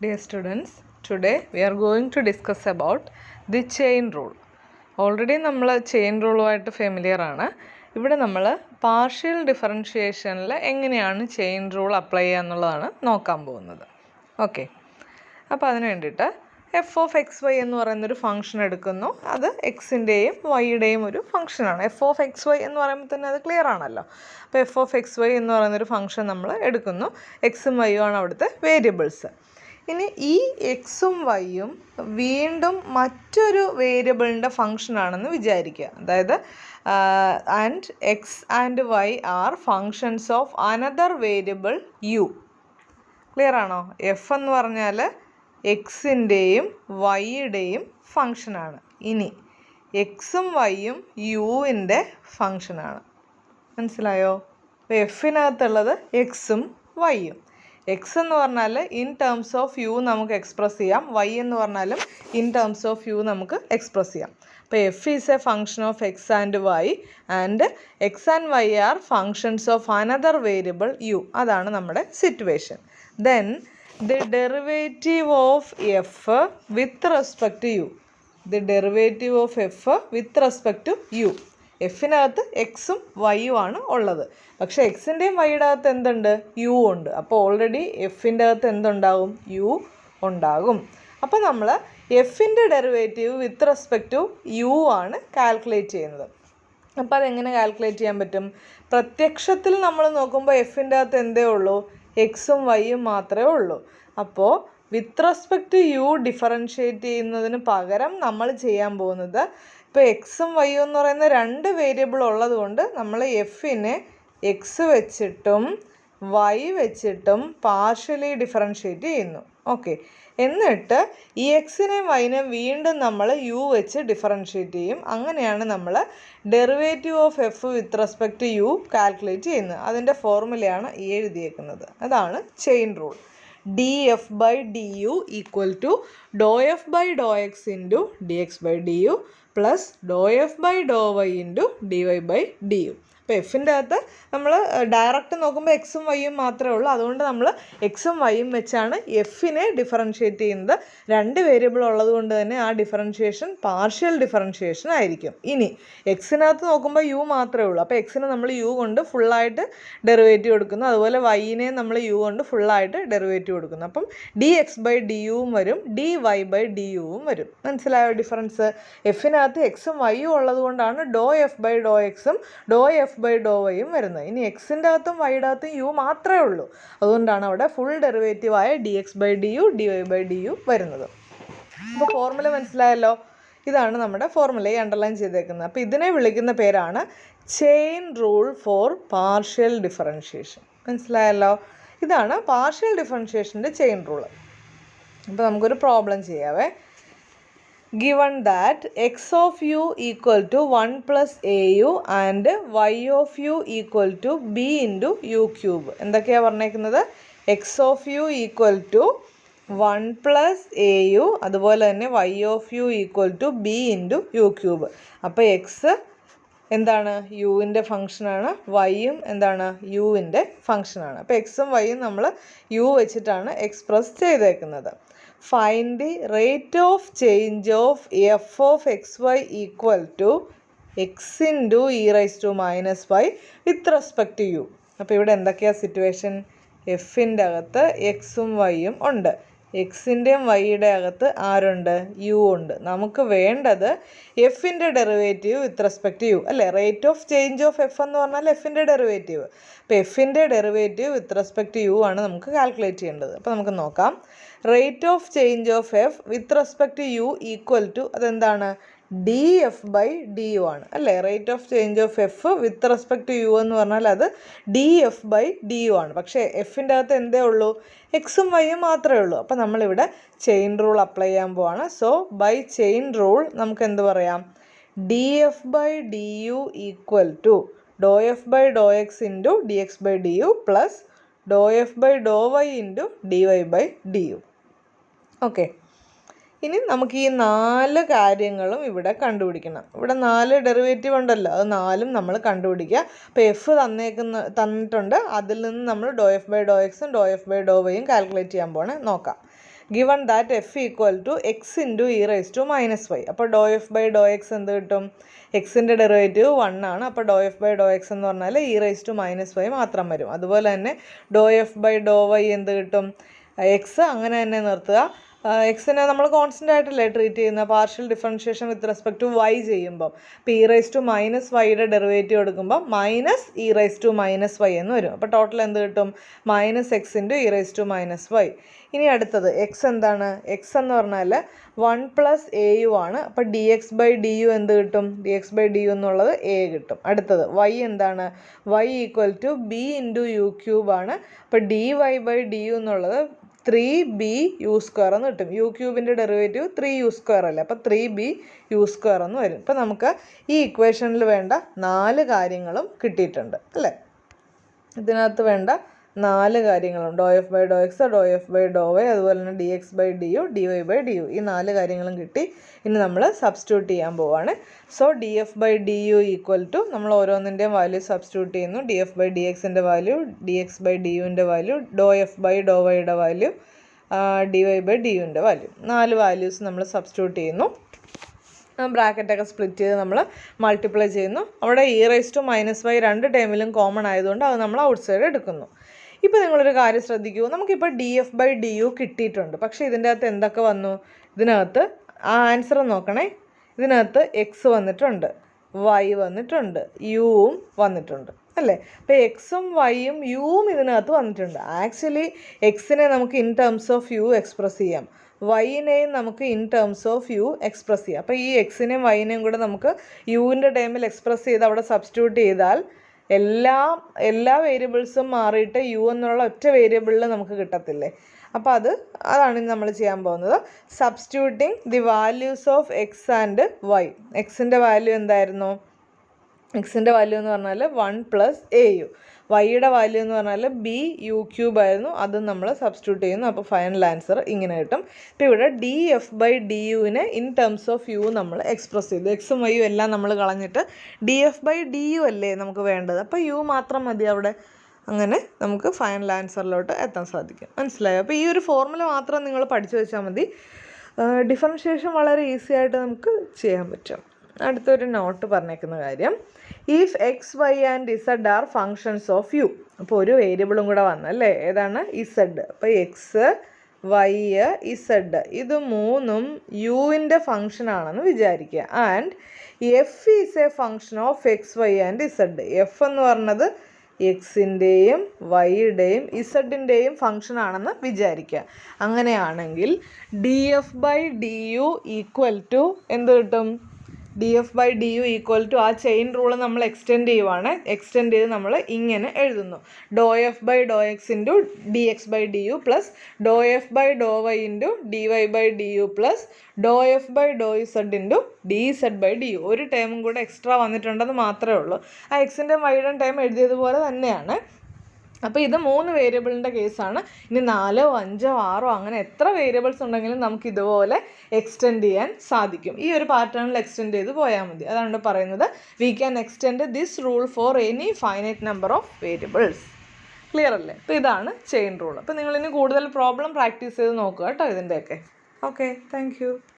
Dear students, today we are going to discuss about the chain rule. Already നമ്മൾ chain റൂളുമായിട്ട് familiar ആണ്. ഇവിടെ നമ്മൾ partial ഡിഫറൻഷിയേഷനിൽ എങ്ങനെയാണ് chain rule apply ചെയ്യുക എന്നുള്ളതാണ് നോക്കാൻ പോകുന്നത്. ഓക്കെ, അപ്പോൾ അതിന് വേണ്ടിയിട്ട് എഫ് ഓഫ് എക്സ് വൈ എന്ന് പറയുന്നൊരു ഫംഗ്ഷൻ എടുക്കുന്നു. അത് എക്സിൻ്റെയും വൈയുടെയും ഒരു ഫംഗ്ഷനാണ്. എഫ് ഓഫ് എക്സ് വൈ എന്ന് പറയുമ്പോൾ തന്നെ അത് ക്ലിയർ ആണല്ലോ. അപ്പോൾ എഫ് ഓഫ് എക്സ് വൈ എന്ന് പറയുന്നൊരു ഫംഗ്ഷൻ നമ്മൾ എടുക്കുന്നു. എക്സും വൈയും ആണ് അവിടുത്തെ വേരിയബിൾസ്. ഇനി ഈ എക്സും വൈയും വീണ്ടും മറ്റൊരു വേരിയബിളിൻ്റെ ഫംഗ്ഷനാണെന്ന് വിചാരിക്കുക. അതായത് and X and Y are functions of another variable u. Clear ആണോ? എഫ് എന്ന് പറഞ്ഞാൽ എക്സിൻ്റെയും വൈയുടെയും ഫങ്ഷനാണ്. ഇനി എക്സും വൈയും യുവിൻ്റെ ഫങ്ഷനാണ്. മനസ്സിലായോ? അപ്പോൾ എഫിനകത്തുള്ളത് എക്സും വൈയും. എക്സ് എന്ന് പറഞ്ഞാൽ ഇൻ ടേംസ് ഓഫ് യു നമുക്ക് എക്സ്പ്രസ് ചെയ്യാം, വൈ എന്ന് പറഞ്ഞാലും ഇൻ ടേംസ് ഓഫ് യു നമുക്ക് എക്സ്പ്രസ് ചെയ്യാം. അപ്പോൾ F is a function of X and Y and X and Y are functions of another variable U. അതാണ് നമ്മുടെ situation. Then the derivative of F with respect to U. The derivative of F with respect to U. എഫിനകത്ത് എക്സും വൈയും ആണ് ഉള്ളത്. പക്ഷേ എക്സിൻ്റെയും വൈയുടെ അകത്ത് എന്തുണ്ട്? യു ഉണ്ട്. അപ്പോൾ ഓൾറെഡി എഫിൻ്റെ അകത്ത് എന്തുണ്ടാകും? യു ഉണ്ടാകും. അപ്പോൾ നമ്മൾ എഫിൻ്റെ derivative with respect to U ആണ് കാൽക്കുലേറ്റ് ചെയ്യുന്നത്. അപ്പോൾ അതെങ്ങനെ കാൽക്കുലേറ്റ് ചെയ്യാൻ പറ്റും? പ്രത്യക്ഷത്തിൽ നമ്മൾ നോക്കുമ്പോൾ എഫിൻ്റെ അകത്ത് എന്തേ ഉള്ളൂ? എക്സും വൈയും മാത്രമേ ഉള്ളൂ. അപ്പോൾ with respect to u differentiate ചെയ്യുന്നതിന് പകരം നമ്മൾ ചെയ്യാൻ പോകുന്നത്, ഇപ്പോൾ എക്സും വൈയും എന്ന് പറയുന്ന രണ്ട് വേരിയബിൾ ഉള്ളത് കൊണ്ട് നമ്മൾ എഫിനെ എക്സ് വെച്ചിട്ടും വൈ വെച്ചിട്ടും പാർഷ്യലി ഡിഫറൻഷ്യേറ്റ് ചെയ്യുന്നു. ഓക്കെ, എന്നിട്ട് ഈ എക്സിനെയും വൈനെയും വീണ്ടും നമ്മൾ യു വെച്ച് ഡിഫറൻഷ്യേറ്റ് ചെയ്യും. അങ്ങനെയാണ് നമ്മൾ derivative of F with respect to u calculate ചെയ്യുന്നത്. അതിൻ്റെ ഫോർമുലയാണ് ഈ എഴുതിയേക്കുന്നത്. അതാണ് chain rule. D F by D U equal to doh F by Dr X into D X by D U plus doh f by Dr Y into d Y by D u. അപ്പോൾ എഫിൻ്റെ അകത്ത് നമ്മൾ direct നോക്കുമ്പോൾ എക്സും വൈയും മാത്രമേ ഉള്ളൂ. അതുകൊണ്ട് നമ്മൾ എക്സും വൈയും വെച്ചാണ് എഫിനെ ഡിഫറൻഷ്യേറ്റ് ചെയ്യുന്നത്. രണ്ട് വേരിയബിൾ ഉള്ളത് കൊണ്ട് തന്നെ ആ ഡിഫറൻഷ്യേഷൻ പാർഷ്യൽ ഡിഫറൻഷ്യേഷൻ ആയിരിക്കും. ഇനി എക്സിനകത്ത് നോക്കുമ്പോൾ യു മാത്രമേ ഉള്ളൂ. അപ്പോൾ എക്സിന് നമ്മൾ യു കൊണ്ട് ഫുള്ളായിട്ട് ഡെറിവേറ്റീവ് കൊടുക്കുന്നു. അതുപോലെ വൈനെ നമ്മൾ യു കൊണ്ട് ഫുള്ളായിട്ട് ഡെറിവേറ്റീവ് കൊടുക്കുന്നു. അപ്പം ഡി എക്സ് ബൈ ഡി യുവും വരും, ഡി വൈ ബൈ ഡി യുവും വരും. മനസ്സിലായോ ഡിഫറൻസ്? എഫിനകത്ത് എക്സും വൈയും ഉള്ളത് കൊണ്ടാണ് ഡോ എഫ് ബൈ ഡോ എക്സും ഡോ എഫ് ബൈ ഡോ വൈയും വരുന്നത്. ഇനി എക്സിൻ്റെ അകത്തും വൈയുടെ അകത്തും യു മാത്രമേ ഉള്ളൂ. അതുകൊണ്ടാണ് അവിടെ ഫുൾ ഡെറിവേറ്റീവായ D X by D U D Y by D U വരുന്നത്. അപ്പോൾ ഫോർമുല മനസ്സിലായല്ലോ? ഇതാണ് നമ്മുടെ ഫോർമുല അണ്ടർലൈൻ ചെയ്തേക്കുന്നത്. അപ്പോൾ ഇതിനെ വിളിക്കുന്ന പേരാണ് chain rule for partial differentiation. മനസ്സിലായല്ലോ? ഇതാണ് പാർഷ്യൽ ഡിഫറൻഷ്യേഷൻ്റെ ചെയിൻ റൂള്. അപ്പോൾ നമുക്കൊരു പ്രോബ്ലം ചെയ്യാവേ. Given that x of u equal to 1 plus au and y of u equal to b into u cube. എന്തൊക്കെയാണ് പറഞ്ഞേക്കുന്നത്? x of u equal to 1 plus au, അതുപോലെ തന്നെ y of u equal to b into u cube. അപ്പോൾ X എന്താണ്? യുവിൻ്റെ ഫംഗ്ഷനാണ്, വൈയും എന്താണ്? യുവിൻ്റെ ഫംഗ്ഷനാണ്. അപ്പോൾ എക്സും വൈയും നമ്മൾ യു വെച്ചിട്ടാണ് എക്സ്പ്രസ് ചെയ്തേക്കുന്നത്. Find the rate of change of f of xy equal to x into e raised to minus y with respect to u. അപ്പോൾ ഇവിടെ എന്തൊക്കെയാണ് സിറ്റുവേഷൻ? എഫിൻ്റെ അകത്ത് എക്സും വൈയും ഉണ്ട്, എക്സിൻ്റെയും വൈയുടെ അകത്ത് ആരുണ്ട്? യു ഉണ്ട്. നമുക്ക് വേണ്ടത് എഫിൻ്റെ derivative with respect to U അല്ലേ? Rate of change of F എന്ന് പറഞ്ഞാൽ എഫിൻ്റെ ഡെറിവേറ്റീവ്. അപ്പോൾ എഫിൻ്റെ derivative with respect to U ആണ് നമുക്ക് കാൽക്കുലേറ്റ് ചെയ്യേണ്ടത്. അപ്പോൾ നമുക്ക് നോക്കാം. Rate of change of F with respect to U equal to അതെന്താണ്? D F by D U ആണ് അല്ലേ? Rate of change of F with respect to U എന്ന് പറഞ്ഞാൽ അത് D F by D U ആണ്. പക്ഷേ എഫിൻ്റെ അകത്ത് എന്തേ ഉള്ളൂ? എക്സും വൈയും മാത്രമേ ഉള്ളൂ. അപ്പോൾ നമ്മളിവിടെ ചെയിൻ റൂൾ അപ്ലൈ ചെയ്യാൻ പോവാണ്. സോ ബൈ ചെയിൻ റൂൾ നമുക്ക് എന്ത് പറയാം? D F by D U equal to doh F by Dr X into D X by D U plus doh f by Dr Y into d Y by D u. Okay, ഇനി നമുക്ക് ഈ 4 കാര്യങ്ങളും ഇവിടെ കണ്ടുപിടിക്കണം. ഇവിടെ 4 derivative ഉണ്ടല്ലോ, അത് 4ഉം നമ്മൾ കണ്ടുപിടിക്കുക. അപ്പോൾ എഫ് തന്നിട്ടുണ്ട്, അതിൽ നിന്ന് നമ്മൾ ഡോ എഫ് ബൈ ഡോ എക്സും ഡോ എഫ് ബൈ ഡോ വൈയും കാൽക്കുലേറ്റ് ചെയ്യാൻ പോകണേ. നോക്കാം. Given that f equal to x into E raise to minus y. അപ്പോൾ doh F by Dr x എന്ത് കിട്ടും? എക്സിൻ്റെ ഡെറിവേറ്റീവ് 1 ആണ്. അപ്പോൾ doh F by Dr x എന്ന് പറഞ്ഞാൽ e raise to minus y മാത്രം വരും. അതുപോലെ തന്നെ doh F by Dr y എന്ത് കിട്ടും? എക്സ് അങ്ങനെ തന്നെ നിർത്തുക. എക്സിനെ നമ്മൾ കോൺസ്റ്റൻ്റ് ആയിട്ടല്ലേ ട്രീറ്റ് ചെയ്യുന്ന partial differentiation with respect to Y ചെയ്യുമ്പോൾ. ഇപ്പോൾ ഇ റൈസ് ടു മൈനസ് വൈയുടെ ഡെറിവേറ്റീവ് എടുക്കുമ്പോൾ minus E raise to minus Y എന്ന് വരും. അപ്പോൾ ടോട്ടൽ എന്ത് കിട്ടും? Minus X into E raise to minus Y. ഇനി അടുത്തത് എക്സ് എന്താണ്? എക്സ് എന്ന് പറഞ്ഞാൽ 1 പ്ലസ് എ യു ആണ്. അപ്പോൾ d X by D u എന്ത് കിട്ടും? D X by D u എന്നുള്ളത് എ കിട്ടും. അടുത്തത് വൈ എന്താണ്? Y equal to b into u cube ആണ്. അപ്പോൾ d Y by D u എന്നുള്ളത് 3b യു സ്ക്വയർ എന്ന് കിട്ടും. യു ക്യൂബിൻ്റെ ഡെറിവേറ്റീവ് 3u സ്ക്വയർ അല്ലേ, അപ്പോൾ 3b യു സ്ക്വയർ എന്ന് വരും. ഇപ്പോൾ നമുക്ക് ഈ ഇക്വേഷനിൽ വേണ്ട 4 കാര്യങ്ങളും കിട്ടിയിട്ടുണ്ട് അല്ലേ. ഇതിനകത്ത് വേണ്ട 4 കാര്യങ്ങളും do F by Dr X, do F by Dr Y, അതുപോലെ തന്നെ D X by D U, D Y by D U, ഈ 4 കാര്യങ്ങളും കിട്ടി. ഇനി നമ്മൾ സബ്സ്റ്റിറ്റ്യൂട്ട് ചെയ്യാൻ പോവാണ്. So D F by D U equal to നമ്മൾ ഓരോന്നിൻ്റെയും വാല്യൂ സബ്സ്റ്റിറ്റ്യൂട്ട് ചെയ്യുന്നു. ഡി എഫ് ബൈ ഡി എക്സിൻ്റെ value, D X by D യുവിൻ്റെ value, do F by do വൈയുടെ value, D Y by D യുവിൻ്റെ വാല്യൂ. 4 വാല്യൂസ് നമ്മൾ substitute ചെയ്യുന്നു. ബ്രാക്കറ്റൊക്കെ സ്പ്ലിറ്റ് ചെയ്ത് നമ്മൾ മൾട്ടിപ്ലൈ ചെയ്യുന്നു. അവിടെ E raise to minus Y 2 ടേമിലും കോമൺ ആയതുകൊണ്ട് അത് നമ്മൾ ഔട്ട് സൈഡ് എടുക്കുന്നു. ഇപ്പോൾ നിങ്ങളൊരു കാര്യം ശ്രദ്ധിക്കൂ, നമുക്കിപ്പോൾ d F by D u കിട്ടിയിട്ടുണ്ട്. പക്ഷേ ഇതിൻ്റെ അകത്ത് എന്തൊക്കെ വന്നു? ഇതിനകത്ത് ആൻസർ നോക്കണേ. ഇതിനകത്ത് എക്സ് വന്നിട്ടുണ്ട്, വൈ വന്നിട്ടുണ്ട്, യുവും വന്നിട്ടുണ്ട് അല്ലേ. അപ്പോൾ എക്സും വൈയും യുവും ഇതിനകത്ത് വന്നിട്ടുണ്ട്. ആക്ച്വലി എക്സിനെ നമുക്ക് in terms of U express ചെയ്യാം, വൈനെയും നമുക്ക് in terms of U express ചെയ്യാം. അപ്പോൾ ഈ എക്സിനെയും വൈനെയും കൂടെ നമുക്ക് യുവിൻ്റെ ടൈമിൽ എക്സ്പ്രസ് ചെയ്ത് അവിടെ സബ്സ്റ്റിറ്റ്യൂട്ട് ചെയ്താൽ എല്ലാ വേരിയബിൾസും മാറിയിട്ട് യു എന്നുള്ള ഒറ്റ വേരിയബിളിൽ നമുക്ക് കിട്ടത്തില്ലേ. അപ്പോൾ അതാണ് നമ്മൾ ചെയ്യാൻ പോകുന്നത്. Substituting the values of X and y. എക്സിൻ്റെ വാല്യൂ എന്തായിരുന്നു? എക്സിൻ്റെ വാല്യൂ എന്ന് പറഞ്ഞാൽ 1 പ്ലസ് എ യു. വൈയുടെ വാല്യൂ എന്ന് പറഞ്ഞാൽ ബി യു ക്യൂബ് ആയിരുന്നു. അതും നമ്മൾ സബ്സ്റ്റിറ്റ്യൂട്ട് ചെയ്യുന്നു. അപ്പോൾ ഫൈനൽ ആൻസർ ഇങ്ങനെ കിട്ടും. ഇപ്പോൾ ഇവിടെ ഡി എഫ് ബൈ ഡി യുവിനെ ഇൻ ടേംസ് ഓഫ് യു നമ്മൾ എക്സ്പ്രസ് ചെയ്തു. എക്സും വൈയും എല്ലാം നമ്മൾ കളഞ്ഞിട്ട് D F by D U അല്ലേ നമുക്ക് വേണ്ടത്. അപ്പോൾ യു മാത്രം മതി അവിടെ. അങ്ങനെ നമുക്ക് ഫൈനൽ ആൻസറിലോട്ട് എത്താൻ സാധിക്കും. മനസ്സിലായോ? അപ്പോൾ ഈ ഒരു ഫോർമുല മാത്രം നിങ്ങൾ പഠിച്ചു വെച്ചാൽ മതി. ഡിഫറൻഷിയേഷൻ വളരെ ഈസി ആയിട്ട് നമുക്ക് ചെയ്യാൻ പറ്റും. അടുത്തൊരു നോട്ട് പറഞ്ഞേക്കുന്ന കാര്യം, if x Y and z are functions of u. അപ്പോൾ ഒരു വേരിയബിളും കൂടെ വന്നല്ലേ, ഏതാണ്? ഇസഡ്. അപ്പോൾ എക്സ്, വൈ, ഇസഡ് ഇത് 3ഉം യുവിൻ്റെ ഫങ്ഷൻ ആണെന്ന് വിചാരിക്കുക. And F is a function of X Y and Z. എഫ് എന്ന് പറഞ്ഞത് എക്സിൻ്റെയും വൈയുടെയും ഇസഡിൻ്റെയും ഫങ്ഷൻ ആണെന്ന് വിചാരിക്കുക. അങ്ങനെയാണെങ്കിൽ D F by D U equal to എന്ത് കിട്ടും? D F by D U equal to ആ ചെയിൻ റൂള് നമ്മൾ എക്സ്റ്റെൻഡ് ചെയ്യുവാണ്. എക്സ്റ്റെൻഡ് ചെയ്ത് നമ്മൾ ഇങ്ങനെ എഴുതുന്നു, do F by Dr X into D X by D U plus doh f by Dr Y into d Y by D U plus doh f by doh z into d z by D u. ഒരു ടൈമും കൂടെ extra വന്നിട്ടുണ്ടെന്ന് മാത്രമേ ഉള്ളൂ. ആ എക്സിൻ്റെ വൈയുടെയും time എഴുതിയതുപോലെ തന്നെയാണ്. അപ്പോൾ ഇത് 3 വേരിയബിളിൻ്റെ കേസാണ്. ഇനി 4, 5, 6 അങ്ങനെ എത്ര വേരിയബിൾസ് ഉണ്ടെങ്കിലും നമുക്ക് ഇതുപോലെ എക്സ്റ്റെൻഡ് ചെയ്യാൻ സാധിക്കും. ഈ ഒരു പാറ്റേണിൽ എക്സ്റ്റെൻഡ് ചെയ്ത് പോയാൽ മതി. അതാണ് പറയുന്നത്, we can extend this rule for any finite number of variables. Clear അല്ലേ? അപ്പോൾ ഇതാണ് ചെയിൻ റൂൾ. അപ്പോൾ നിങ്ങളിനി കൂടുതൽ പ്രോബ്ലം പ്രാക്ടീസ് ചെയ്ത് നോക്കുക കേട്ടോ ഇതിൻ്റെയൊക്കെ. Okay, thank you.